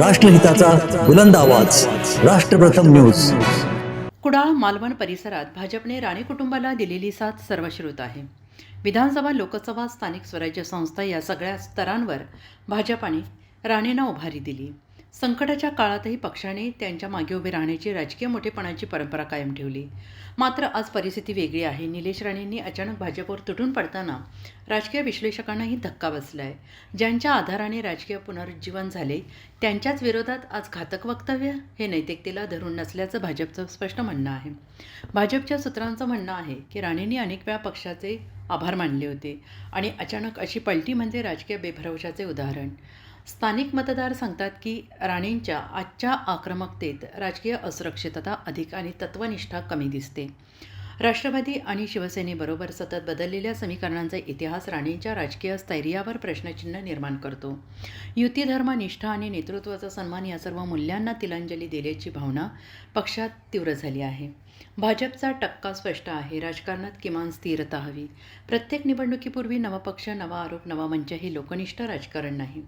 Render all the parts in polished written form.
राष्ट्रहिताचा बुलंद आवाज, राष्ट्रप्रथम न्यूज। कुडाळ मालवण परिसरात भाजपने राणे कुटुंबाला दिलेली साथ सर्वश्रुत आहे। विधानसभा, लोकसभा, स्थानिक स्वराज्य संस्था या सगळ्या स्तरांवर भाजपाने राणेंना उभारी दिली। संकटाच्या काळातही पक्षाने त्यांच्या मागे उभे राहण्याची राजकीय मोठेपणाची परंपरा कायम ठेवली। मात्र आज परिस्थिती वेगळी आहे। निलेश राणेंनी अचानक भाजपवर तुटून पडताना राजकीय विश्लेषकांनाही धक्का बसलाय। ज्यांच्या आधाराने राजकीय पुनरुज्जीवन झाले त्यांच्याच विरोधात आज घातक वक्तव्य हे नैतिकतेला धरून नसल्याचं भाजपचं स्पष्ट म्हणणं आहे। भाजपच्या सूत्रांचं म्हणणं आहे की राणेंनी अनेक वेळा पक्षाचे आभार मानले होते आणि अचानक अशी पलटी म्हणजे राजकीय बेभरवशाचे उदाहरण। स्थानिक मतदार सांगतात की राणेंच्या आजच्या आक्रमकतेत राजकीय असुरक्षितता अधिक आणि तत्वनिष्ठा कमी दिसते। राष्ट्रवादी आणि शिवसेनेबरोबर सतत बदललेल्या समीकरणांचा इतिहास राणेंच्या राजकीय स्थैर्यावर प्रश्नचिन्ह निर्माण करतो। युती, धर्म, निष्ठा आणि नेतृत्वाचा सन्मान या सर्व मूल्यांना तिलांजली दिल्याची भावना पक्षात तीव्र झाली आहे। भाजपचा टक्का स्पष्ट आहे। राजकारणात किमान स्थिरता हवी। प्रत्येक निवडणुकीपूर्वी नवा पक्ष, नवा आरोप, नवा मंच हे लोकनिष्ठ राजकारण नाही।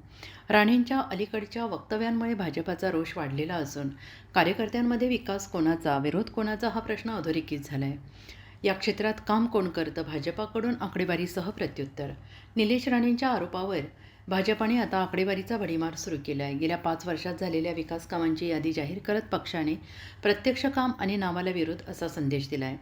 राणेंच्या अलीकडच्या वक्तव्यांमुळे भाजपाचा रोष वाढलेला असून कार्यकर्त्यांमध्ये विकास कोणाचा, विरोध कोणाचा हा प्रश्न अधोरेखित झाला आहे। या क्षेत्रात काम कोण करतं? भाजपाकडून आकडेवारीसह प्रत्युत्तर। निलेश राणेंच्या आरोपावर भाजपाने आता आकडेवारीचा भडीमार सुरू केला आहे। गेल्या 5 वर्षात झालेल्या विकास कामांची यादी जाहीर करत पक्षाने प्रत्यक्ष काम आणि नावाला विरोध असा संदेश दिला आहे।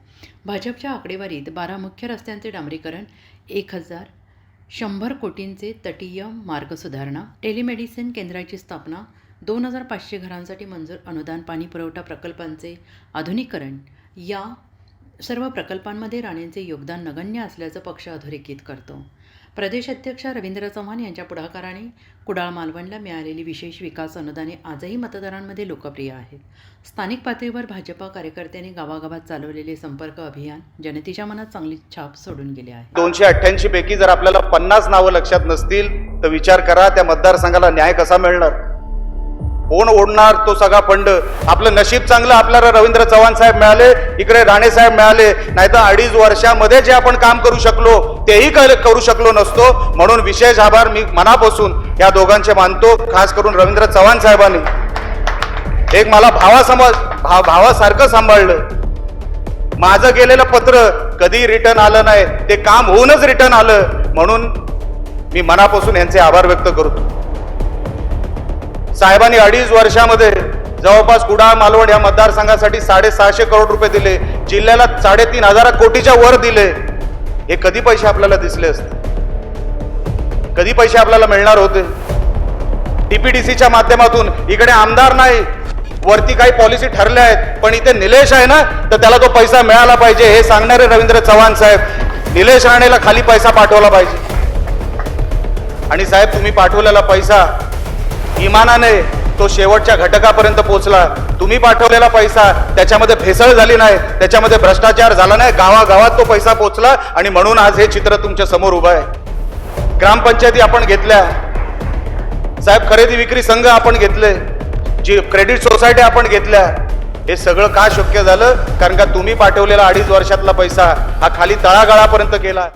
भाजपच्या आकडेवारीत 12 मुख्य रस्त्यांचे डांबरीकरण, 1100 कोटींचे तटीय मार्ग सुधारणा, टेलिमेडिसिन केंद्राची स्थापना, 2500 घरांसाठी मंजूर अनुदान, पाणी पुरवठा प्रकल्पांचे आधुनिकीकरण या सर्व प्रकल्पांमध्ये राणेंचे योगदान नगण्य असल्याचं पक्ष अधोरेखित करतो। प्रदेश अध्यक्ष रवींद्र चव्हाण यांच्या पुढाकाराने कुडाळ मालवणला मिळालेली विशेष विकास अनुदाने आजही मतदारांमध्ये लोकप्रिय आहेत। स्थानिक पातळीवर भाजपा कार्यकर्त्यांनी गावागावात चालवलेले संपर्क अभियान जनतेच्या मनात चांगली छाप सोडून गेले आहे। 288 पैकी जर आपल्याला 50 नावं लक्षात नसतील तर विचार करा त्या मतदारसंघाला न्याय कसा मिळणार? कोण ओढणार तो सगळा फंड? आपलं नशीब चांगलं, आपल्याला रवींद्र चव्हाण साहेब मिळाले, इकडे राणे साहेब मिळाले, नाहीतर 2.5 वर्षामध्ये जे आपण काम करू शकलो तेही करू शकलो नसतो। म्हणून विशेष आभार मी मनापासून या दोघांचे मानतो। खास करून रवींद्र चव्हाण साहेबांनी एक मला भावासारखं सांभाळलं। माझं गेलेलं पत्र कधी रिटर्न आलं नाही, ते काम होऊनच रिटर्न आलं, म्हणून मी मनापासून यांचे आभार व्यक्त करतो। साहेबांनी 2.5 वर्षामध्ये जवळपास कुडाळ मालवण या मतदारसंघासाठी 650 करोड रुपये दिले, जिल्ह्याला 3500 कोटीच्या वर दिले। हे कधी पैसे आपल्याला दिसले असते? कधी पैसे आपल्याला मिळणार होते? टीपीडीसीच्या माध्यमातून इकडे आमदार नाही, वरती काही पॉलिसी ठरल्या आहेत, पण इथे निलेश आहे ना, तर त्याला तो पैसा मिळाला पाहिजे हे सांगणारे रवींद्र चव्हाण साहेब। निलेश राणेला खाली पैसा पाठवला पाहिजे आणि साहेब तुम्ही पाठवलेला पैसा इमानाने तो शेवटच्या घटकापर्यंत पोहोचला। तुम्ही पाठवलेला पैसा त्याच्यामध्ये भेसळ झाली नाही, त्याच्यामध्ये भ्रष्टाचार झाला नाही, गावागावात तो पैसा पोहोचला आणि म्हणून आज हे चित्र तुमच्या समोर उभं आहे। ग्रामपंचायती आपण घेतल्या साहेब, खरेदी विक्री संघ आपण घेतले, जी क्रेडिट सोसायटी आपण घेतल्या। हे सगळं का शक्य झालं? कारण का तुम्ही पाठवलेला 2.5 वर्षातला पैसा हा खाली तळागाळापर्यंत गेला।